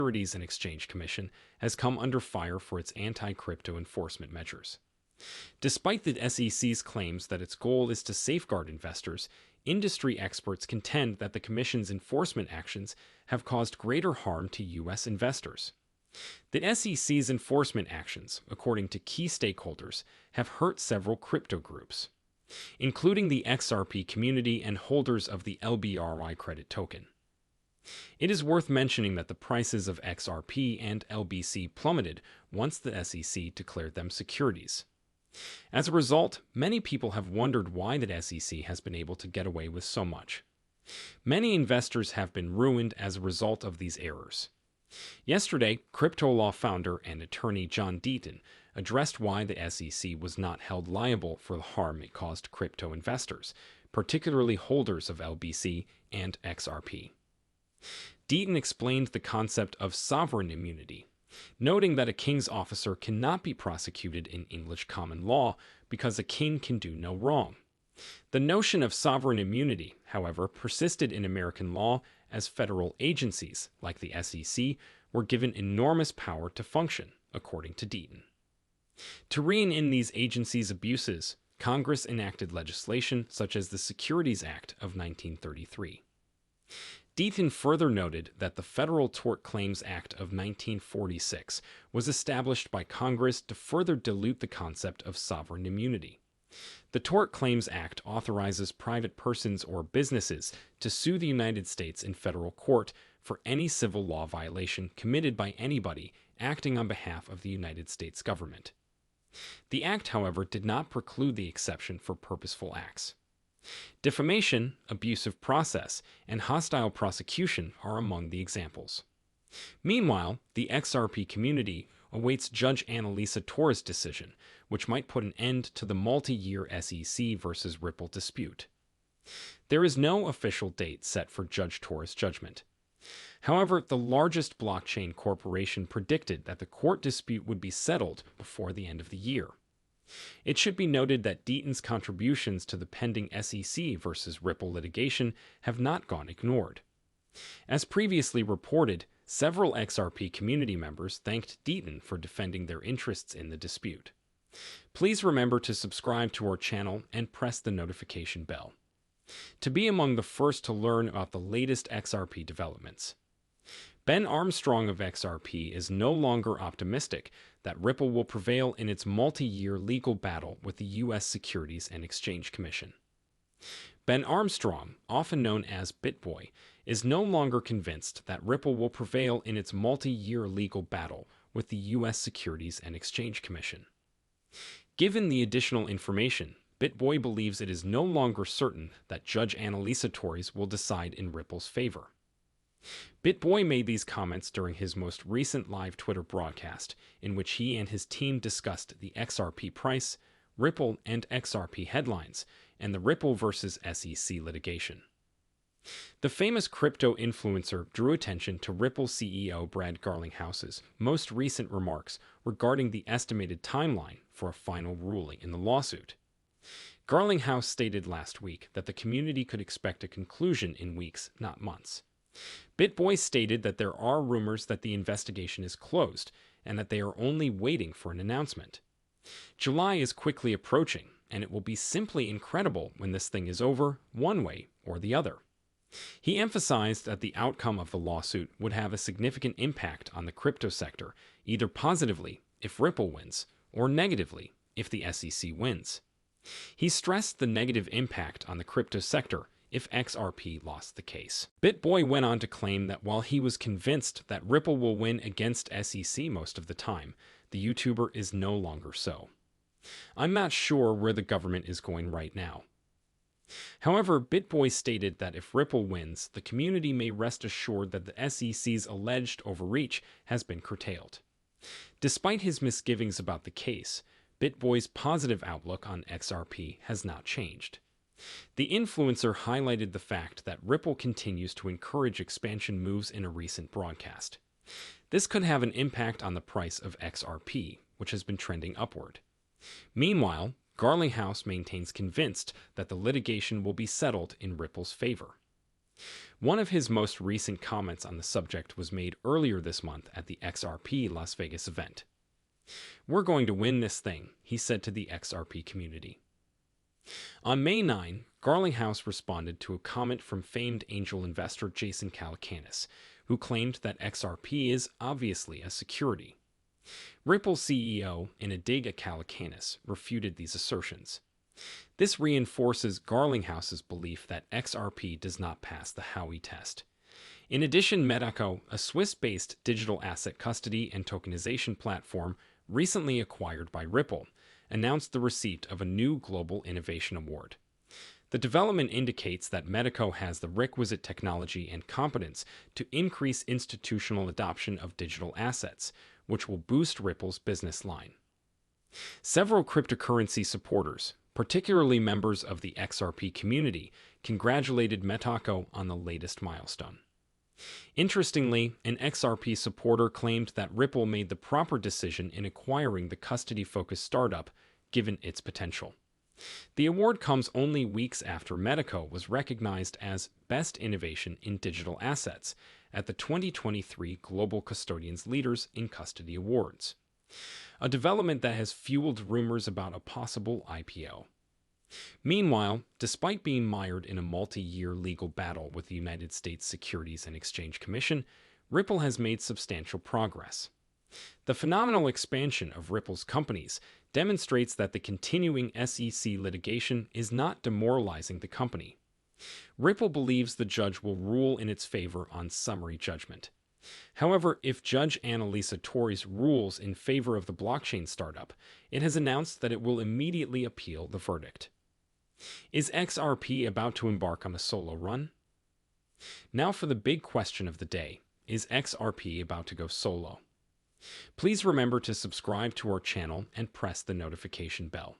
Securities and Exchange Commission has come under fire for its anti-crypto enforcement measures. Despite the SEC's claims that its goal is to safeguard investors, industry experts contend that the Commission's enforcement actions have caused greater harm to U.S. investors. The SEC's enforcement actions, according to key stakeholders, have hurt several crypto groups, including the XRP community and holders of the LBRY credit token. It is worth mentioning that the prices of XRP and LBC plummeted once the SEC declared them securities. As a result, many people have wondered why the SEC has been able to get away with so much. Many investors have been ruined as a result of these errors. Yesterday, crypto law founder and attorney John Deaton addressed why the SEC was not held liable for the harm it caused crypto investors, particularly holders of LBC and XRP. Deaton explained the concept of sovereign immunity, noting that a king's officer cannot be prosecuted in English common law because a king can do no wrong. The notion of sovereign immunity, however, persisted in American law as federal agencies, like the SEC, were given enormous power to function, according to Deaton. To rein in these agencies' abuses, Congress enacted legislation such as the Securities Act of 1933. Deaton further noted that the Federal Tort Claims Act of 1946 was established by Congress to further dilute the concept of sovereign immunity. The Tort Claims Act authorizes private persons or businesses to sue the United States in federal court for any civil law violation committed by anybody acting on behalf of the United States government. The act, however, did not preclude the exception for purposeful acts. Defamation, abusive process, and hostile prosecution are among the examples. Meanwhile, the XRP community awaits Judge Annalisa Torres' decision, which might put an end to the multi-year SEC versus Ripple dispute. There is no official date set for Judge Torres' judgment. However, the largest blockchain corporation predicted that the court dispute would be settled before the end of the year. It should be noted that Deaton's contributions to the pending SEC versus Ripple litigation have not gone ignored. As previously reported, several XRP community members thanked Deaton for defending their interests in the dispute. Please remember to subscribe to our channel and press the notification bell to be among the first to learn about the latest XRP developments. Ben Armstrong of XRP is no longer optimistic that Ripple will prevail in its multi-year legal battle with the U.S. Securities and Exchange Commission. Ben Armstrong, often known as BitBoy, is no longer convinced that Ripple will prevail in its multi-year legal battle with the U.S. Securities and Exchange Commission. Given the additional information, BitBoy believes it is no longer certain that Judge Annalisa Torres will decide in Ripple's favor. BitBoy made these comments during his most recent live Twitter broadcast, in which he and his team discussed the XRP price, Ripple and XRP headlines, and the Ripple versus SEC litigation. The famous crypto influencer drew attention to Ripple CEO Brad Garlinghouse's most recent remarks regarding the estimated timeline for a final ruling in the lawsuit. Garlinghouse stated last week that the community could expect a conclusion in weeks, not months. BitBoy stated that there are rumors that the investigation is closed and that they are only waiting for an announcement. July is quickly approaching, and it will be simply incredible when this thing is over, one way or the other. He emphasized that the outcome of the lawsuit would have a significant impact on the crypto sector, either positively if Ripple wins, or negatively if the SEC wins. He stressed the negative impact on the crypto sector if XRP lost the case. BitBoy went on to claim that while he was convinced that Ripple will win against SEC most of the time, the YouTuber is no longer so. I'm not sure where the government is going right now. However, BitBoy stated that if Ripple wins, the community may rest assured that the SEC's alleged overreach has been curtailed. Despite his misgivings about the case, BitBoy's positive outlook on XRP has not changed. The influencer highlighted the fact that Ripple continues to encourage expansion moves in a recent broadcast. This could have an impact on the price of XRP, which has been trending upward. Meanwhile, Garlinghouse maintains convinced that the litigation will be settled in Ripple's favor. One of his most recent comments on the subject was made earlier this month at the XRP Las Vegas event. "We're going to win this thing," he said to the XRP community. On May 9, Garlinghouse responded to a comment from famed angel investor Jason Calacanis, who claimed that XRP is obviously a security. Ripple CEO, in a dig at Calacanis, refuted these assertions. This reinforces Garlinghouse's belief that XRP does not pass the Howey test. In addition, Metaco, a Swiss-based digital asset custody and tokenization platform recently acquired by Ripple, announced the receipt of a new Global Innovation Award. The development indicates that Metaco has the requisite technology and competence to increase institutional adoption of digital assets, which will boost Ripple's business line. Several cryptocurrency supporters, particularly members of the XRP community, congratulated Metaco on the latest milestone. Interestingly, an XRP supporter claimed that Ripple made the proper decision in acquiring the custody-focused startup, given its potential. The award comes only weeks after Metaco was recognized as Best Innovation in Digital Assets at the 2023 Global Custodians Leaders in Custody Awards, a development that has fueled rumors about a possible IPO. Meanwhile, despite being mired in a multi-year legal battle with the United States Securities and Exchange Commission, Ripple has made substantial progress. The phenomenal expansion of Ripple's companies demonstrates that the continuing SEC litigation is not demoralizing the company. Ripple believes the judge will rule in its favor on summary judgment. However, if Judge Annalisa Torres rules in favor of the blockchain startup, it has announced that it will immediately appeal the verdict. Is XRP about to embark on a solo run? Now for the big question of the day: is XRP about to go solo? Please remember to subscribe to our channel and press the notification bell.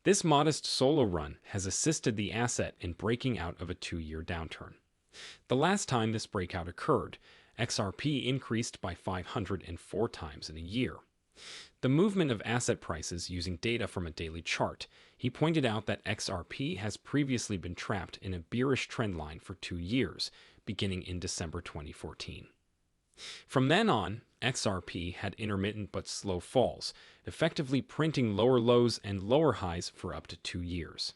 This modest solo run has assisted the asset in breaking out of a 2-year downturn. The last time this breakout occurred, XRP increased by 504 times in a year. The movement of asset prices using data from a daily chart, he pointed out that XRP has previously been trapped in a bearish trend line for 2 years, beginning in December 2014. From then on, XRP had intermittent but slow falls, effectively printing lower lows and lower highs for up to 2 years.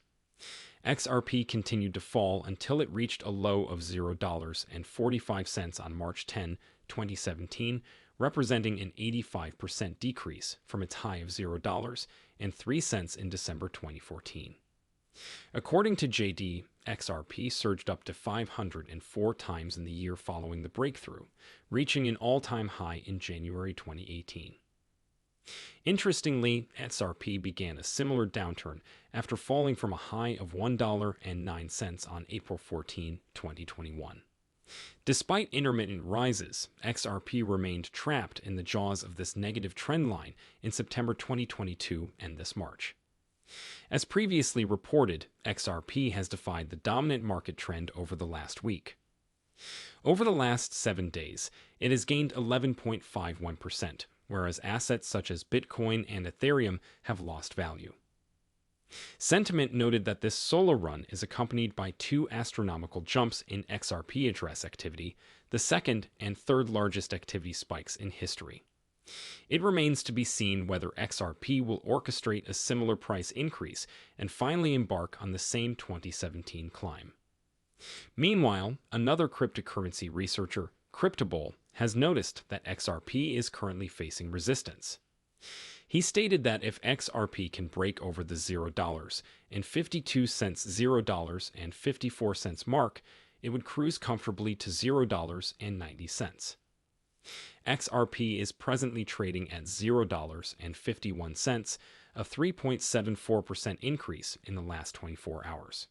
XRP continued to fall until it reached a low of $0.45 on March 10, 2017, representing an 85% decrease from its high of $0.03 in December 2014. According to JD, XRP surged up to 504 times in the year following the breakthrough, reaching an all-time high in January 2018. Interestingly, XRP began a similar downturn after falling from a high of $1.09 on April 14, 2021. Despite intermittent rises, XRP remained trapped in the jaws of this negative trend line in September 2022 and this March. As previously reported, XRP has defied the dominant market trend over the last week. Over the last 7 days, it has gained 11.51%, whereas assets such as Bitcoin and Ethereum have lost value. Sentiment noted that this solo run is accompanied by 2 astronomical jumps in XRP address activity, the second and third largest activity spikes in history. It remains to be seen whether XRP will orchestrate a similar price increase and finally embark on the same 2017 climb. Meanwhile, another cryptocurrency researcher, CryptoBull, has noticed that XRP is currently facing resistance. He stated that if XRP can break over the $0.52, $0.54 mark, it would cruise comfortably to $0.90. XRP is presently trading at $0.51, a 3.74% increase in the last 24 hours.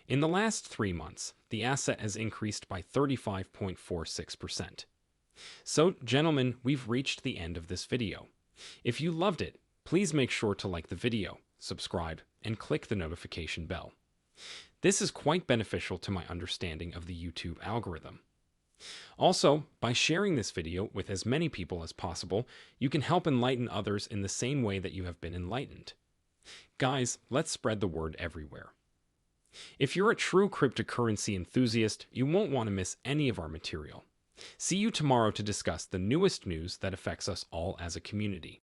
In the last 3 months, the asset has increased by 35.46%. So, gentlemen, we've reached the end of this video. If you loved it, please make sure to like the video, subscribe, and click the notification bell. This is quite beneficial to my understanding of the YouTube algorithm. Also, by sharing this video with as many people as possible, you can help enlighten others in the same way that you have been enlightened. Guys, let's spread the word everywhere. If you're a true cryptocurrency enthusiast, you won't want to miss any of our material. See you tomorrow to discuss the newest news that affects us all as a community.